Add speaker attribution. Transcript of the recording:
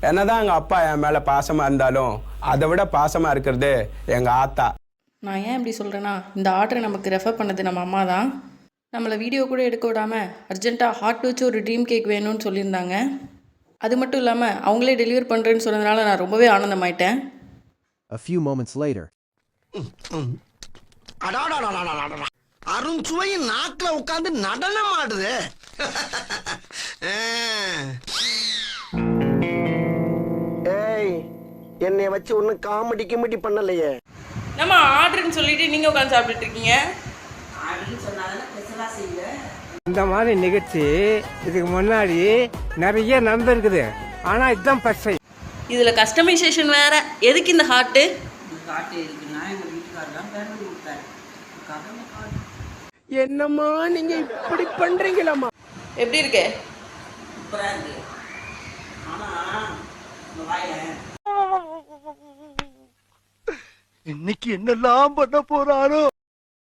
Speaker 1: என்னதான் எங்கள் அப்பா என் மேலே பாசமாக இருந்தாலும் அதை விட பாசமாக இருக்கிறது எங்கள் ஆத்தா.
Speaker 2: நான் ஏன் இப்படி சொல்கிறேன்னா, இந்த ஆர்டரை நமக்கு ரெஃபர் பண்ணது நம்ம அம்மா தான். நம்மளை வீடியோ கூட எடுக்க விடாமல் அர்ஜென்ட்டாக ஹார்ட் வச்சு ஒரு ட்ரீம் கேக் வேணும்னு சொல்லியிருந்தாங்க. அது மட்டும் இல்லாமல் அவங்களே டெலிவர் பண்ணுறேன்னு சொன்னதுனால நான் ரொம்பவே ஆனந்தமாயிட்டேன்.
Speaker 3: A few moments later.
Speaker 4: அருண்சுவையின் நாக்குல உட்கார்ந்து நடனம் ஆடுது. ஏய், என்னைய வச்சு ஒன்னும் காமெடி கிமெடி பண்ணலையே.
Speaker 2: நம்ம ஆர்டர்னு சொல்லிட்டு நீங்கள் உட்காந்து சாப்பிட்டுட்டு இருக்கீங்க.
Speaker 5: இந்த மாதிரி நிகழ்ச்சி இதுக்கு முன்னாடி நிறைய நடந்திருக்குது. ஆனால் இதுதான் ஃபர்ஸ்ட் டைம்.
Speaker 2: இதில் கஸ்டமைசேஷன் வேறு. எதுக்கு இந்த ஹார்ட்டு?
Speaker 4: என்னம்மா நீங்க இப்படி பண்றீங்களாம்மா?
Speaker 2: எப்படி இருக்கு?
Speaker 4: இன்னைக்கு என்னெல்லாம் பண்ண போறாரோ.